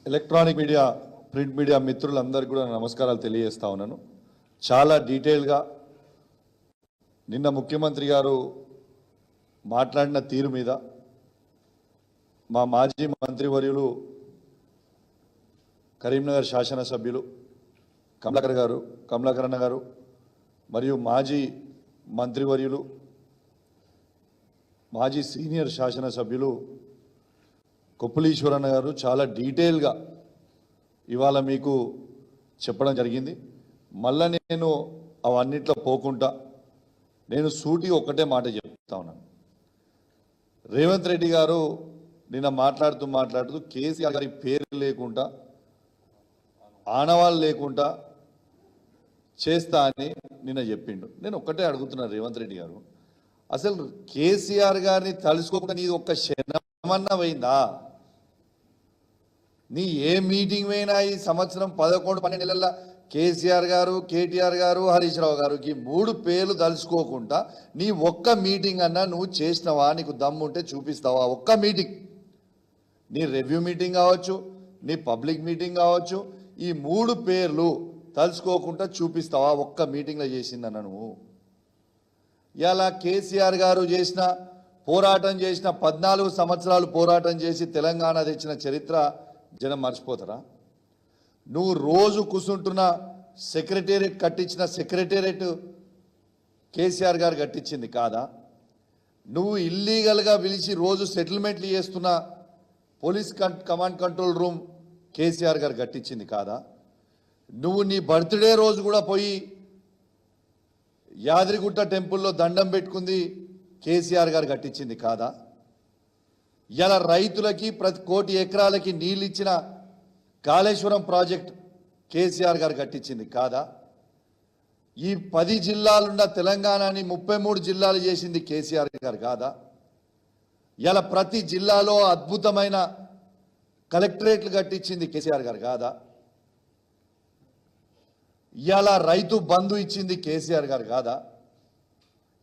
Electronic media print media మిత్రులందరికీ కూడా నమస్కారాలు తెలియజేస్తా ఉన్నాను. చాలా డీటెయిల్గా నిన్న ముఖ్యమంత్రి గారు మాట్లాడిన తీరు మీద మా మాజీ మంత్రివర్యులు కరీంనగర్ శాసనసభ్యులు కమలాకరణ గారు మరియు మాజీ మంత్రివర్యులు మాజీ సీనియర్ శాసనసభ్యులు కొప్పులీశ్వరన్న గారు చాలా డీటెయిల్గా ఇవాళ మీకు చెప్పడం జరిగింది. మళ్ళా నేను అవన్నిట్లో పోకుండా నేను సూటి ఒక్కటే మాట చెప్తా ఉన్నాను. రేవంత్ రెడ్డి గారు నిన్న మాట్లాడుతూ కేసీఆర్ గారి పేరు లేకుండా ఆనవాళ్ళు లేకుండా చేస్తా అని నిన్న చెప్పిండు. నేను ఒక్కటే అడుగుతున్నాను, రేవంత్ రెడ్డి గారు అసలు కేసీఆర్ గారిని తలుసుకోకుండా నీది ఒక్క క్షణమన్నా పోయిందా? నీ ఏ మీటింగ్ పోయినా ఈ సంవత్సరం 11-12 నెలల కేసీఆర్ గారు, కేటీఆర్ గారు, హరీష్ రావు గారికి 3 పేర్లు తలుచుకోకుండా నీ ఒక్క మీటింగ్ అన్నా నువ్వు చేసినవా? నీకు దమ్ముంటే చూపిస్తావా? ఒక్క మీటింగ్, నీ రివ్యూ మీటింగ్ కావచ్చు, నీ పబ్లిక్ మీటింగ్ కావచ్చు, ఈ 3 పేర్లు తలుచుకోకుండా చూపిస్తావా? ఒక్క మీటింగ్లో చేసిందన్న నువ్వు. ఇలా కేసీఆర్ గారు పోరాటం చేసిన 14 సంవత్సరాలు పోరాటం చేసి తెలంగాణ తెచ్చిన చరిత్ర జనం మర్చిపోతారా? నువ్వు రోజు కూర్చుంటున్న సెక్రటేరియట్ కట్టించిన సెక్రటేరియట్ కేసీఆర్ గారు కట్టించింది కాదా? నువ్వు ఇల్లీగల్గా పిలిచి రోజు సెటిల్మెంట్లు చేస్తున్న police command control room KCR గారు కట్టించింది కాదా? నువ్వు నీ బర్త్డే రోజు కూడా పోయి యాదగిరిగుట్ట టెంపుల్లో దండం పెట్టుకుంది కేసీఆర్ గారు కట్టించింది కాదా? ఇలా రైతులకి ప్రతి 1 కోటి ఎకరాలకి నీళ్ళు ఇచ్చిన కాళేశ్వరం ప్రాజెక్ట్ కేసీఆర్ గారు కట్టించింది కాదా? ఈ 10 జిల్లాలున్న తెలంగాణని 33 జిల్లాలు చేసింది కేసీఆర్ గారు కాదా? ఇలా ప్రతి జిల్లాలో అద్భుతమైన కలెక్టరేట్లు కట్టించింది కేసీఆర్ గారు కాదా? ఇలా రైతు బంధు ఇచ్చింది కేసీఆర్ గారు కాదా?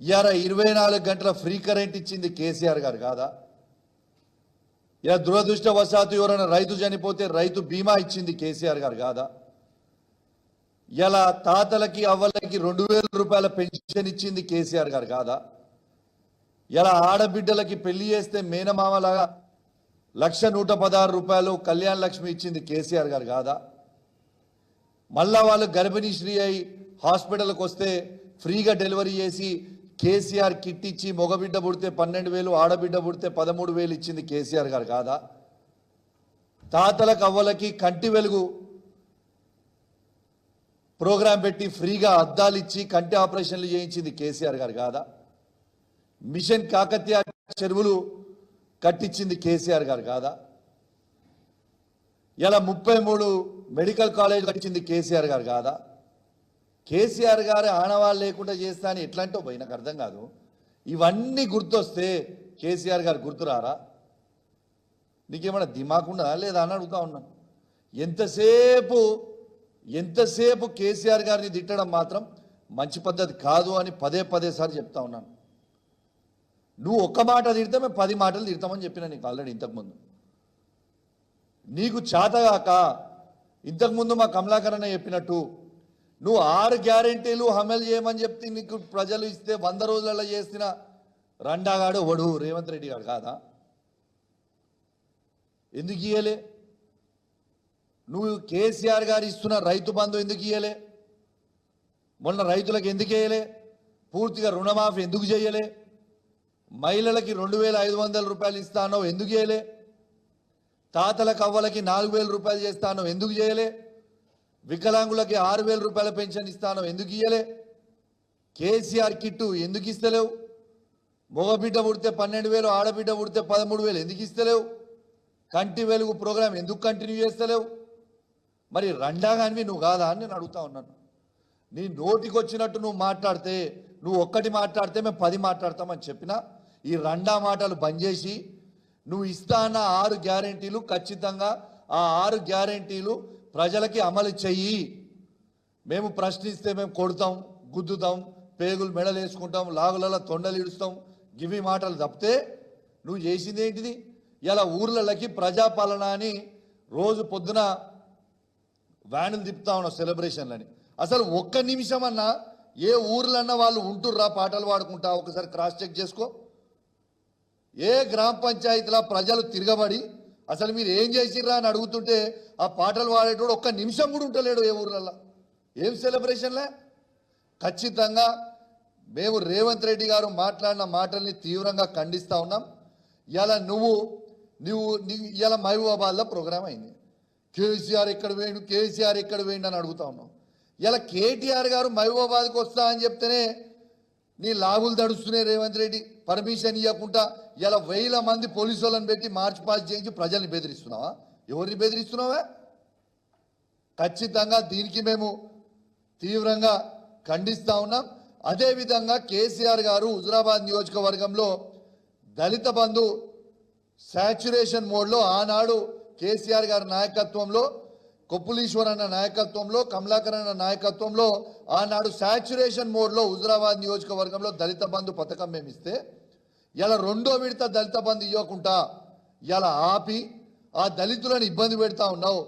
ఇలా 24 గంటల ఫ్రీ కరెంట్ ఇచ్చింది కేసీఆర్ గారు కాదా? ఇలా దురదృష్టవశాత్తు ఎవరైనా రైతు చనిపోతే రైతు బీమా ఇచ్చింది కేసీఆర్ గారు కాదా? ఇలా తాతలకి అవ్వలకి 2000 రూపాయల పెన్షన్ ఇచ్చింది కేసీఆర్ గారు కాదా? ఇలా ఆడబిడ్డలకి పెళ్లి చేస్తే మేనమామలాగా 1,116 రూపాయలు కళ్యాణ లక్ష్మి ఇచ్చింది కేసీఆర్ గారు కాదా? మళ్ళా వాళ్ళు గర్భిణీ శ్రీ అయి హాస్పిటల్కి వస్తే ఫ్రీగా డెలివరీ చేసి కేసీఆర్ కిట్ ఇచ్చి మగబిడ్డ పుడితే 12,000, ఆడబిడ్డ పుడితే 13,000 ఇచ్చింది కేసీఆర్ గారు కాదా? తాతలకు అవ్వలకి కంటి వెలుగు ప్రోగ్రాం పెట్టి ఫ్రీగా అద్దాలు ఇచ్చి కంటి ఆపరేషన్లు చేయించింది కేసీఆర్ గారు కాదా? మిషన్ కాకతీయ చెరువులు కట్టించింది కేసీఆర్ గారు కాదా? ఇలా 33 మెడికల్ కాలేజ్ కట్టించింది కేసీఆర్ గారు కాదా? కేసీఆర్ గారు ఆనవాళ్ళు లేకుండా చేస్తా అని ఎట్లాంటో పోయి నాకు అర్థం కాదు. ఇవన్నీ గుర్తొస్తే కేసీఆర్ గారు గుర్తురారా? నీకేమైనా దిమాకుందా లేదా అని అడుగుతా ఉన్నాను. ఎంతసేపు కేసీఆర్ గారిని తిట్టడం మాత్రం మంచి పద్ధతి కాదు అని పదే సార్లు చెప్తా ఉన్నాను. నువ్వు ఒక్క మాట తిడితే మేము 10 మాటలు తిడతామని చెప్పినా నీకు ఆల్రెడీ ఇంతకుముందు. నీకు చేతగాక ఇంతకుముందు మా కమలాకరణ చెప్పినట్టు నువ్వు 6 గ్యారెంటీలు అమలు చేయమని చెప్తే నీకు ప్రజలు ఇస్తే 100 రోజులలో చేసిన రండాగాడు వడు రేవంత్ రెడ్డి గారు కాదా? ఎందుకు ఇయ్యలే? నువ్వు కేసీఆర్ గారు ఇస్తున్న రైతు బంధు ఎందుకు ఇయ్యలే? మొన్న రైతులకు ఎందుకు వేయలే? పూర్తిగా రుణమాఫీ ఎందుకు చేయలే? మహిళలకి 2,500 రూపాయలు ఇస్తానో ఎందుకు చేయలే? తాతలకు అవ్వలకి 4,000 రూపాయలు చేస్తానో ఎందుకు చేయలే? వికలాంగులకి 6,000 రూపాయల పెన్షన్ ఇస్తానో ఎందుకు ఇయ్యలే? కేసీఆర్ కిట్టు ఎందుకు ఇస్తలేవు? మగబిడ్డ పుడితే 12,000, ఆడబిడ్డ పుడితే 13,000 ఎందుకు ఇస్తలేవు? కంటి వెలుగు ప్రోగ్రాం ఎందుకు కంటిన్యూ చేస్తలేవు? మరి రండాగానివి నువ్వు కాదా అని నేను అడుగుతా ఉన్నాను. నీ నోటికి వచ్చినట్టు నువ్వు మాట్లాడితే, నువ్వు ఒక్కటి మాట్లాడితే మేము 10 మాట్లాడతామని చెప్పినా ఈ రండా మాటలు బంద్ చేసి నువ్వు ఇస్తా అన్న 6 గ్యారెంటీలు ఖచ్చితంగా ఆ 6 గ్యారెంటీలు ప్రజలకి అమలు చెయ్యి. మేము ప్రశ్నిస్తే మేము కొడతాం, గుద్దుతాం, పేగులు మెడలు వేసుకుంటాం, లాగులలో తొండలు ఇడుస్తాం, గివి మాటలు తప్పితే నువ్వు చేసింది ఏంటిది? ఇలా ఊర్లకి ప్రజాపాలన అని రోజు పొద్దున వ్యానులు తిప్పుతా ఉన్నాం సెలబ్రేషన్లని. అసలు ఒక్క నిమిషం అన్నా ఏ ఊర్లన్నా వాళ్ళు ఉంటుర్రా పాటలు పాడుకుంటా? ఒకసారి క్రాస్ చెక్ చేసుకో. ఏ గ్రామ పంచాయతీలో ప్రజలు తిరగబడి అసలు మీరు ఏం చేసిర్రా అని అడుగుతుంటే ఆ పాటలు పాడేటోడు ఒక్క నిమిషం కూడా ఉంటలేడు ఏ ఊర్లల్లో. ఏం సెలబ్రేషన్లే? ఖచ్చితంగా మేము రేవంత్ రెడ్డి గారు మాట్లాడిన మాటల్ని తీవ్రంగా ఖండిస్తూ ఉన్నాం. ఇలా నువ్వు ఇలా మహబూబాబాద్లో ప్రోగ్రామ్ అయింది. కేసీఆర్ ఎక్కడ వేయండు, కేసీఆర్ ఎక్కడ వేయండు అని అడుగుతా ఉన్నాం. ఇలా కేటీఆర్ గారు మహబూబాబాద్కి వస్తా అని చెప్తేనే నీ లాగులు తడుస్తున్నాయి రేవంత్ రెడ్డి. పర్మిషన్ ఇవ్వకుండా ఇలా 1000 మంది పోలీసు వాళ్ళని పెట్టి మార్చ్ పాస్ చేయించి ప్రజల్ని బెదిరిస్తున్నావా? ఎవరిని బెదిరిస్తున్నావా? ఖచ్చితంగా దీనికి మేము తీవ్రంగా ఖండిస్తూ ఉన్నాం. అదేవిధంగా కేసీఆర్ గారు హుజురాబాద్ నియోజకవర్గంలో దళిత బంధు శాచ్యురేషన్ మోడ్లో ఆనాడు కేసీఆర్ గారి నాయకత్వంలో, కొప్పులీశ్వర్ అన్న నాయకత్వంలో, కమలాకర్ అన్న నాయకత్వంలో ఆనాడు శాచ్యురేషన్ మోడ్లో హుజురాబాద్ నియోజకవర్గంలో దళిత బంధు పథకం మేము ఇస్తే ఇలా 2వ విడత దళిత బంధు ఇవ్వకుండా ఇలా ఆపి ఆ దళితులను ఇబ్బంది పెడతా ఉన్నావు.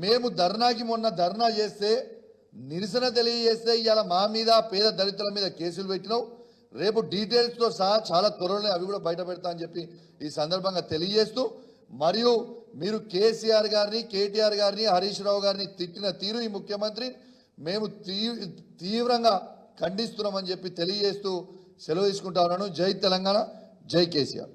మేము ధర్నాకి మొన్న ధర్నా చేస్తే నిరసన తెలియజేస్తే ఇలా మా మీద పేద దళితుల మీద కేసులు పెట్టినావు. రేపు డీటెయిల్స్తో సహా చాలా త్వరలో అవి కూడా బయట పెడతా అని చెప్పి ఈ సందర్భంగా తెలియజేస్తూ, మరియు మీరు కేసీఆర్ గారిని, కేటీఆర్ గారిని, హరీష్ రావు గారిని తిట్టిన తీరు ఈ ముఖ్యమంత్రి మేము తీవ్రంగా ఖండిస్తున్నామని చెప్పి తెలియజేస్తూ సెలవు తీసుకుంటా ఉన్నాను. జై తెలంగాణ, జై కేసీఆర్.